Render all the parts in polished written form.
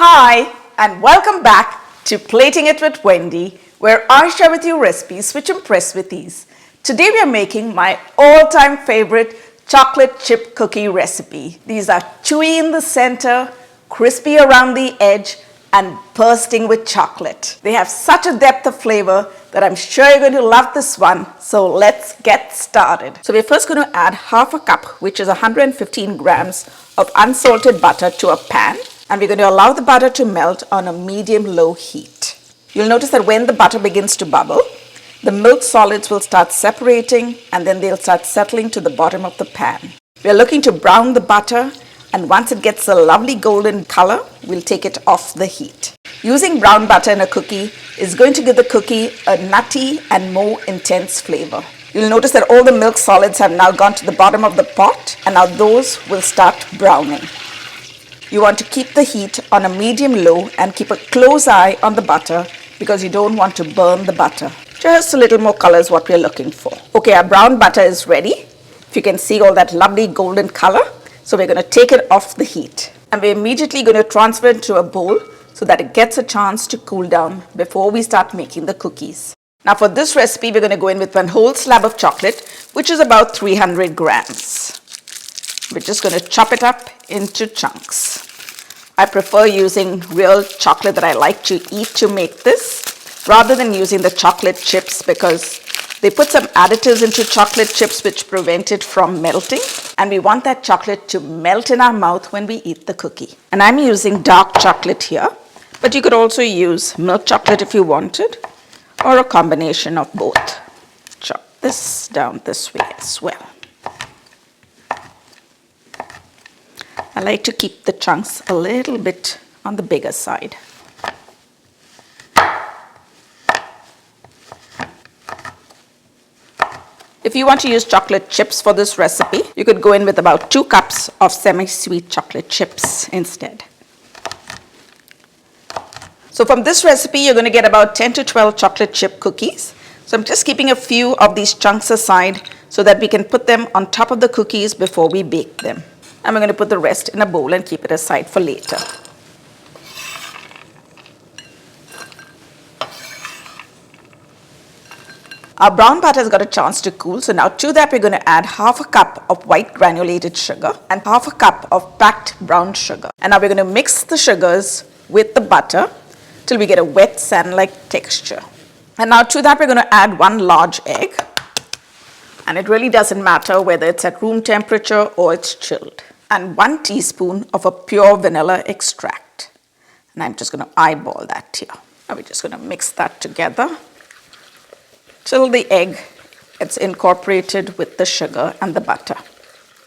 Hi, and welcome back to Plating It with Wendy, where I share with you recipes which impress with ease. Today we are making my all-time favorite chocolate chip cookie recipe. These are chewy in the center, crispy around the edge, and bursting with chocolate. They have such a depth of flavor that I'm sure you're going to love this one. So let's get started. So we're first going to add half a cup, which is 115 grams of unsalted butter to a pan. And we're going to allow the butter to melt on a medium-low heat. You'll notice that when the butter begins to bubble, the milk solids will start separating and then they'll start settling to the bottom of the pan. We're looking to brown the butter, and once it gets a lovely golden color, we'll take it off the heat. Using brown butter in a cookie is going to give the cookie a nutty and more intense flavor. You'll notice that all the milk solids have now gone to the bottom of the pot, and now those will start browning. You want to keep the heat on a medium-low and keep a close eye on the butter because you don't want to burn the butter. Just a little more color is what we're looking for. Okay, our brown butter is ready. If you can see all that lovely golden color. So we're going to take it off the heat. And we're immediately going to transfer it to a bowl so that it gets a chance to cool down before we start making the cookies. Now for this recipe, we're going to go in with one whole slab of chocolate, which is about 300 grams. We're just going to chop it up into chunks. I prefer using real chocolate that I like to eat to make this rather than using the chocolate chips because they put some additives into chocolate chips which prevent it from melting, and we want that chocolate to melt in our mouth when we eat the cookie. And I'm using dark chocolate here, but you could also use milk chocolate if you wanted, or a combination of both. Chop this down this way as well. I like to keep the chunks a little bit on the bigger side. If you want to use chocolate chips for this recipe, you could go in with about 2 cups of semi-sweet chocolate chips instead. So from this recipe, you're going to get about 10 to 12 chocolate chip cookies. So I'm just keeping a few of these chunks aside so that we can put them on top of the cookies before we bake them. And we're going to put the rest in a bowl and keep it aside for later. Our brown butter has got a chance to cool, so now to that we're going to add half a cup of white granulated sugar and half a cup of packed brown sugar. And now we're going to mix the sugars with the butter till we get a wet sand-like texture. And now to that we're going to add 1 large egg. And it really doesn't matter whether it's at room temperature or it's chilled. And 1 teaspoon of a pure vanilla extract. And I'm just going to eyeball that here. Now we're just going to mix that together till the egg gets incorporated with the sugar and the butter.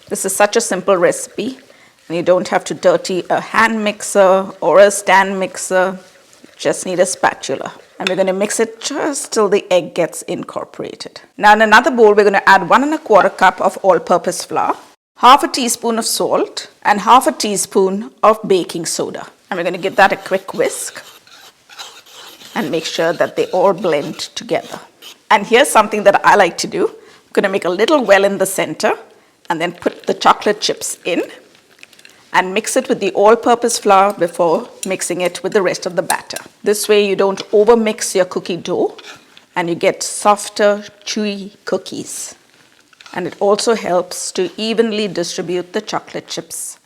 This is such a simple recipe, and you don't have to dirty a hand mixer or a stand mixer. You just need a spatula. And we're going to mix it just till the egg gets incorporated. Now in another bowl, we're going to add 1 1/4 cup of all-purpose flour, half a teaspoon of salt, and half a teaspoon of baking soda. And we're going to give that a quick whisk and make sure that they all blend together. And here's something that I like to do. I'm going to make a little well in the center and then put the chocolate chips in and mix it with the all-purpose flour before mixing it with the rest of the batter. This way you don't overmix your cookie dough and you get softer, chewy cookies. And it also helps to evenly distribute the chocolate chips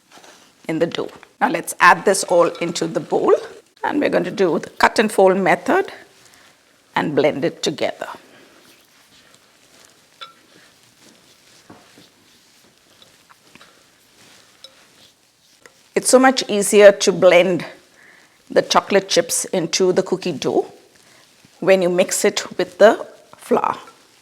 in the dough. Now let's add this all into the bowl, and we're going to do the cut and fold method and blend it together. It's so much easier to blend the chocolate chips into the cookie dough when you mix it with the flour.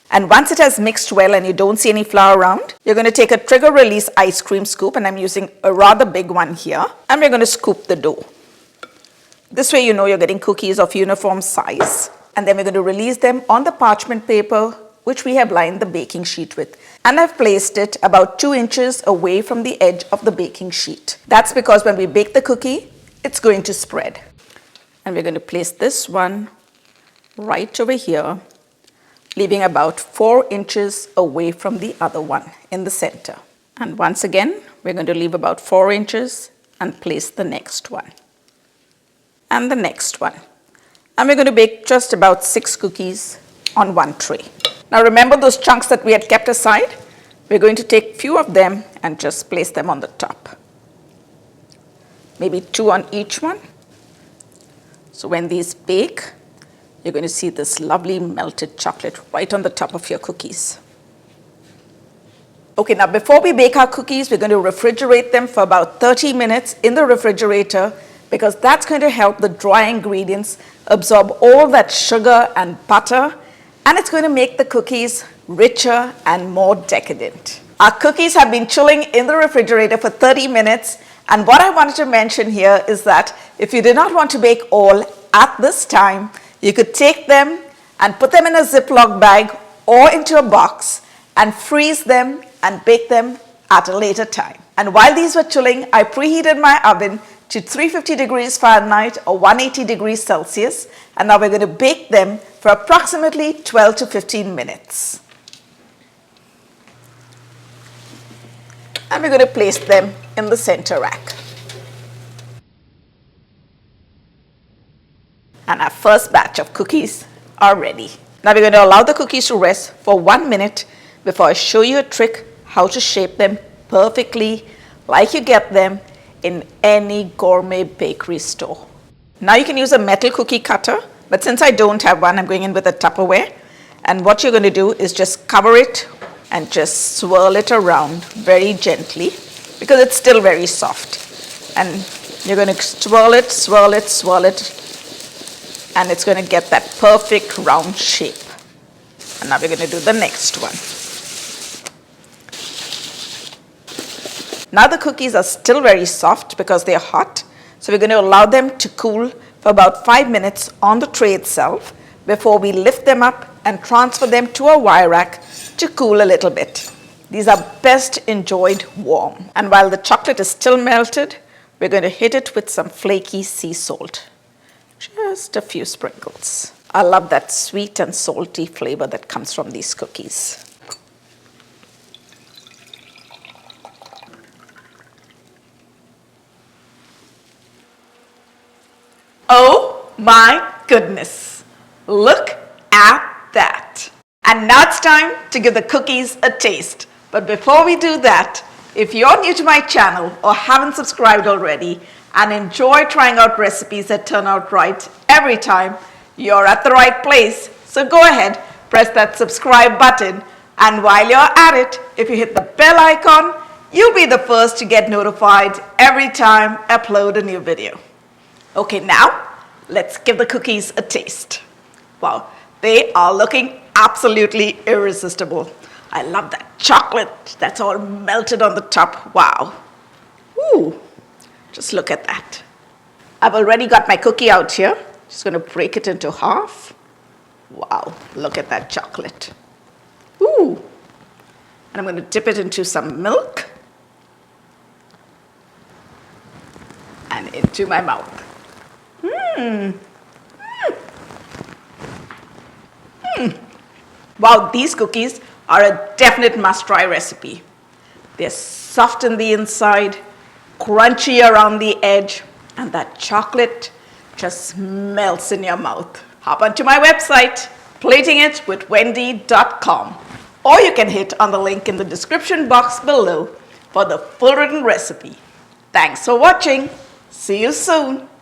And once it has mixed well and you don't see any flour around, you're going to take a trigger release ice cream scoop, and I'm using a rather big one here, and we're going to scoop the dough. This way you know you're getting cookies of uniform size. And then we're going to release them on the parchment paper which we have lined the baking sheet with. And I've placed it about 2 inches away from the edge of the baking sheet. That's because when we bake the cookie, it's going to spread. And we're going to place this one right over here, leaving about 4 inches away from the other one in the center. And once again, we're going to leave about 4 inches and place the next one. and the next one. And we're going to bake just about 6 cookies on one tray. Now remember those chunks that we had kept aside? We're going to take few of them and just place them on the top. Maybe 2 on each one. So when these bake, you're going to see this lovely melted chocolate right on the top of your cookies. Okay, now before we bake our cookies, we're going to refrigerate them for about 30 minutes in the refrigerator because that's going to help the dry ingredients absorb all that sugar and butter, and it's going to make the cookies richer and more decadent. Our cookies have been chilling in the refrigerator for 30 minutes, and what I wanted to mention here is that if you did not want to bake all at this time, you could take them and put them in a Ziploc bag or into a box and freeze them and bake them at a later time. And while these were chilling, I preheated my oven to 350 degrees Fahrenheit or 180 degrees Celsius, and now we're going to bake them for approximately 12 to 15 minutes. And we're going to place them in the center rack. And our first batch of cookies are ready. Now we're going to allow the cookies to rest for 1 minute before I show you a trick how to shape them perfectly like you get them in any gourmet bakery store. Now you can use a metal cookie cutter, but since I don't have one, I'm going in with a Tupperware. And what you're going to do is just cover it and just swirl it around very gently because it's still very soft. And you're going to swirl it, swirl it, swirl it, and it's going to get that perfect round shape. And now we're going to do the next one. Now the cookies are still very soft because they're hot, so we're going to allow them to cool for about 5 minutes on the tray itself before we lift them up and transfer them to a wire rack to cool a little bit. These are best enjoyed warm. And while the chocolate is still melted, we're going to hit it with some flaky sea salt. Just a few sprinkles. I love that sweet and salty flavor that comes from these cookies. Oh my goodness, look at that. And now it's time to give the cookies a taste. But before we do that, if you're new to my channel or haven't subscribed already and enjoy trying out recipes that turn out right every time, you're at the right place. So go ahead, press that subscribe button, and while you're at it, if you hit the bell icon, you'll be the first to get notified every time I upload a new video. Okay, now let's give the cookies a taste. Wow, they are looking absolutely irresistible. I love that chocolate that's all melted on the top. Wow. Ooh, just look at that. I've already got my cookie out here. Just going to break it into half. Wow, look at that chocolate. Ooh. And I'm going to dip it into some milk and into my mouth. Wow, these cookies are a definite must-try recipe. They're soft in the inside, crunchy around the edge, and that chocolate just melts in your mouth. Hop onto my website, platingitwithwendy.com, or you can hit on the link in the description box below for the full written recipe. Thanks for watching. See you soon.